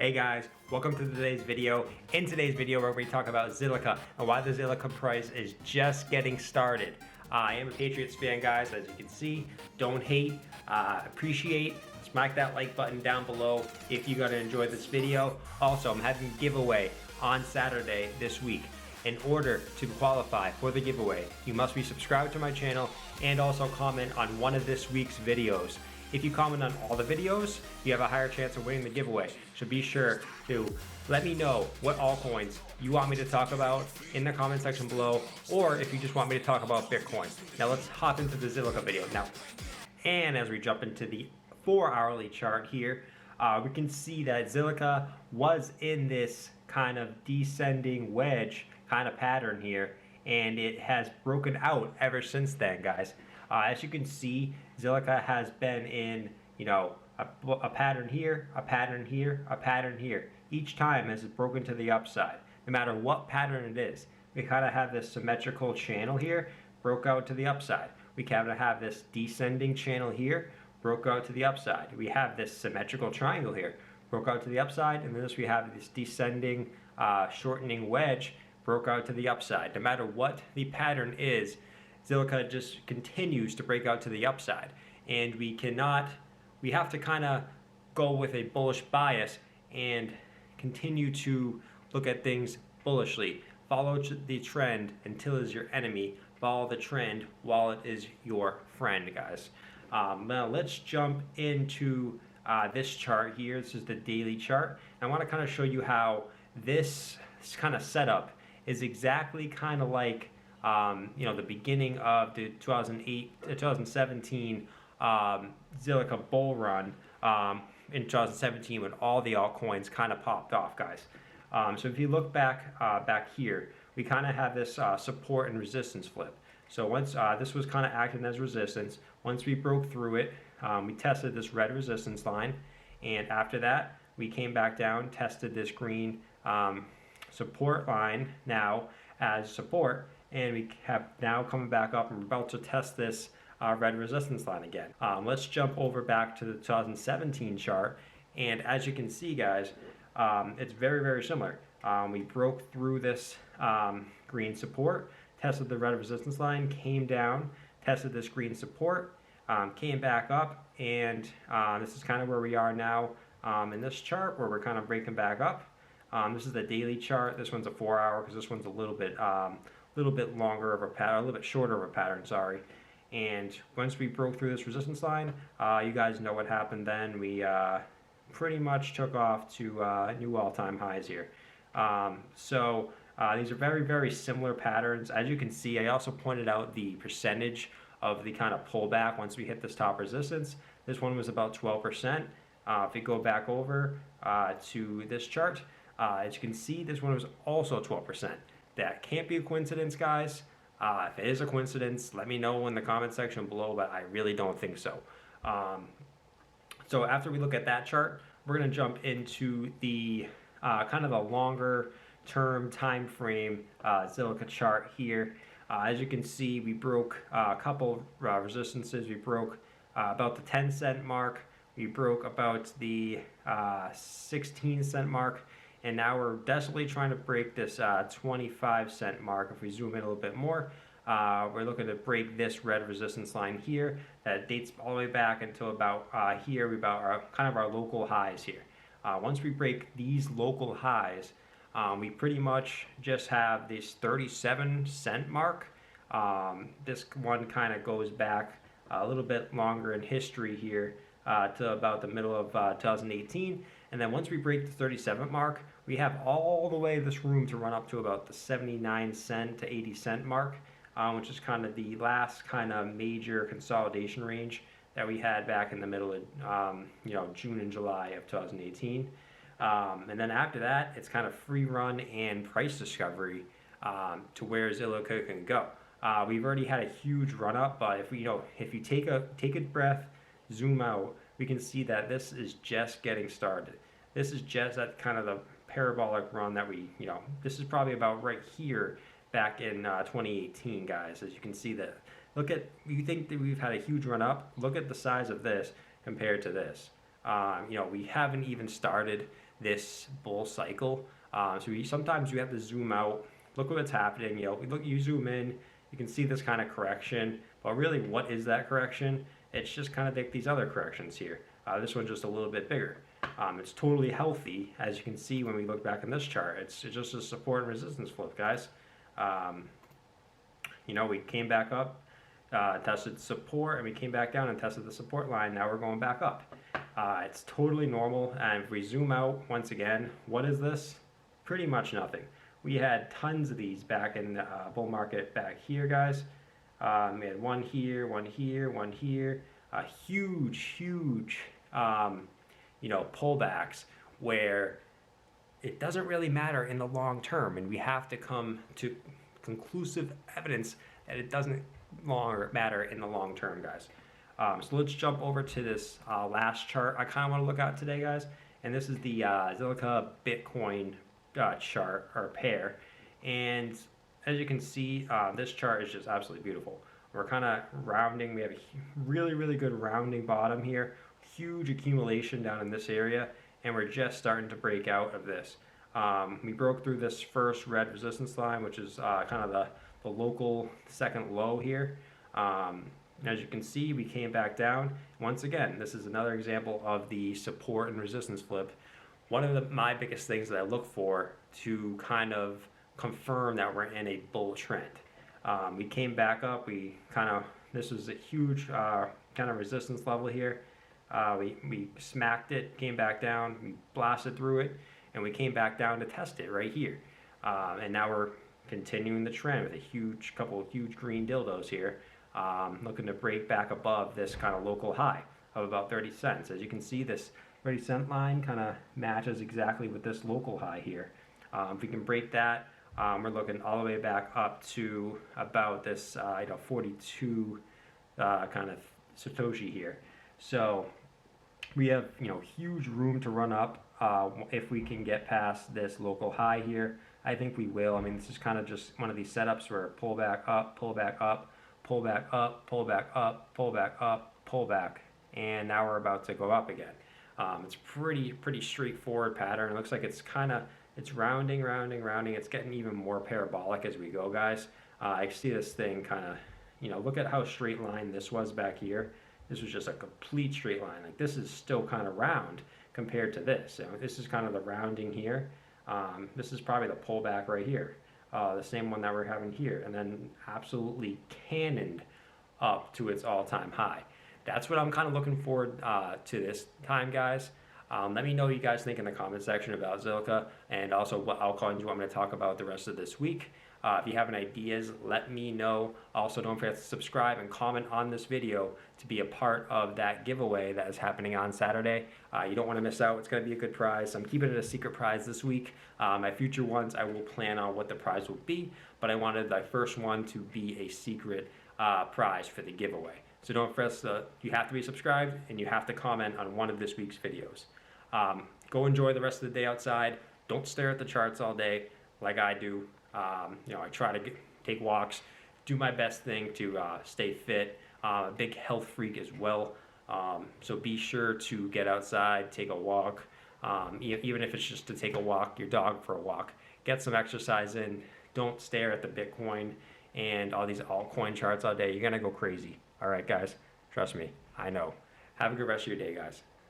Hey guys, welcome to today's video. In today's video, we're going to talk about Zilliqa and why the Zilliqa price is just getting started. I am a Patriots fan, guys, as you can see. Don't hate, appreciate. Smack that like button down below if you're going to enjoy this video. Also, I'm having a giveaway on Saturday this week. In order to qualify for the giveaway, you must be subscribed to my channel and also comment on one of this week's videos. If you comment on all the videos, you have a higher chance of winning the giveaway. So be sure to let me know what altcoins you want me to talk about in the comment section below, or if you just want me to talk about Bitcoin. Now let's hop into the Zilliqa video now. And as we jump into the 4-hourly chart here, we can see that Zilliqa was in this kind of descending wedge kind of pattern here, and it has broken out ever since then, guys. As you can see, Zilliqa has been in, a pattern here, a pattern here, a pattern here. Each time as it's broken to the upside, no matter what pattern it is. We kind of have this symmetrical channel here, broke out to the upside. We kind of have this descending channel here, broke out to the upside. We have this symmetrical triangle here, broke out to the upside, and then we have this descending, shortening wedge, broke out to the upside. No matter what the pattern is, Zilliqa just continues to break out to the upside, and we have to kind of go with a bullish bias and continue to look at things bullishly. Follow the trend until it is your enemy. Follow the trend while it is your friend, guys. Now let's jump into this chart here. This is the daily chart. I want to kind of show you how this kind of setup is exactly kind of like the beginning of the 2017 Zilliqa bull run in 2017 when all the altcoins kind of popped off, guys. So if you look back here, we kind of have this support and resistance flip. So once this was kind of acting as resistance, once we broke through it, we tested this red resistance line, and after that we came back down, tested this green support line now as support, and we have now coming back up and we're about to test this red resistance line again. Let's jump over back to the 2017 chart, and as you can see, guys, it's very similar. We broke through this green support, tested the red resistance line, came down, tested this green support, came back up, and this is kind of where we are now in this chart, where we're kind of breaking back up. This is the daily chart. This one's a 4-hour because this one's a little bit longer of a pattern, a little bit shorter of a pattern, sorry. And once we broke through this resistance line, you guys know what happened then. We pretty much took off to new all-time highs here. So these are very similar patterns. As you can see, I also pointed out the percentage of the kind of pullback once we hit this top resistance. This one was about 12%. If we go back over to this chart, as you can see, this one was also 12%. That can't be a coincidence, guys. If it is a coincidence, let me know in the comment section below, but I really don't think so. So after we look at that chart, we're going to jump into the kind of the longer term time frame Zilliqa chart here. As you can see, we broke a couple resistances. We broke about the 10-cent mark. We broke about the 16-cent mark. And now we're desperately trying to break this 25-cent mark. If we zoom in a little bit more, we're looking to break this red resistance line here that dates all the way back until about here, kind of our local highs here. Once we break these local highs, we pretty much just have this 37-cent mark. This one kind of goes back a little bit longer in history here to about the middle of 2018. And then once we break the 37 mark, we have all the way this room to run up to about the 79-cent to 80-cent mark, which is kind of the last kind of major consolidation range that we had back in the middle of June and July of 2018. And then after that, it's kind of free run and price discovery to where Zilliqa can go. We've already had a huge run up, but if you take a breath, zoom out, we can see that this is just getting started. This is just at kind of the parabolic run that this is probably about right here back in 2018, guys. As you can see that, you think that we've had a huge run up, look at the size of this compared to this. We haven't even started this bull cycle. Sometimes you have to zoom out, look at what's happening. You zoom in, you can see this kind of correction, but really, what is that correction? It's just kind of like these other corrections here. This one's just a little bit bigger. It's totally healthy, as you can see when we look back in this chart. It's just a support and resistance flip, guys. We came back up, tested support, and we came back down and tested the support line. Now we're going back up. It's totally normal. And if we zoom out once again, what is this? Pretty much nothing. We had tons of these back in the bull market back here, guys. We had one here, one here, one here. Huge pullbacks where it doesn't really matter in the long term, and we have to come to conclusive evidence that it doesn't longer matter in the long term, guys. So let's jump over to this last chart I kind of want to look at today, guys. And this is the Zilliqa Bitcoin chart or pair. And as you can see, this chart is just absolutely beautiful. We're kind of rounding. We have a really good rounding bottom here. Huge accumulation down in this area, and we're just starting to break out of this. We broke through this first red resistance line, which is kind of the local second low here. As you can see, we came back down. Once again, this is another example of the support and resistance flip. One of my biggest things that I look for to kind of confirm that we're in a bull trend. We came back up. This was a huge kind of resistance level here. We smacked it, came back down, we blasted through it, and we came back down to test it right here. And now we're continuing the trend with a couple of huge green dildos here, looking to break back above this kind of local high of about 30 cents. As you can see, this 30-cent line kind of matches exactly with this local high here. If we can break that, we're looking all the way back up to about this 42 kind of Satoshi here. So we have huge room to run up if we can get past this local high here. I think we will. I mean, this is kind of just one of these setups where pull back up, pull back up, pull back up, pull back up, pull back up, pull back, and now we're about to go up again. It's pretty straightforward pattern. It looks like it's rounding. It's getting even more parabolic as we go, guys. I see this thing kind of, look at how straight line this was back here. This was just a complete straight line. Like, this is still kind of round compared to this. This is kind of the rounding here. This is probably the pullback right here. The same one that we're having here. And then absolutely cannoned up to its all-time high. That's what I'm kind of looking forward to this time, guys. Let me know what you guys think in the comment section about Zilliqa, and also what altcoins you want me to talk about the rest of this week. If you have any ideas, let me know. Also, don't forget to subscribe and comment on this video to be a part of that giveaway that is happening on Saturday. You don't want to miss out. It's going to be a good prize. I'm keeping it a secret prize this week. My future ones, I will plan on what the prize will be, but I wanted the first one to be a secret prize for the giveaway. So don't forget, you have to be subscribed and you have to comment on one of this week's videos. Go enjoy the rest of the day outside. Don't stare at the charts all day like I do. I try to take walks, do my best thing to stay fit. A big health freak as well. So be sure to get outside, take a walk, even if it's just to take your dog for a walk. Get some exercise in. Don't stare at the Bitcoin and all these altcoin charts all day. You're going to go crazy. All right, guys, trust me, I know. Have a good rest of your day, guys.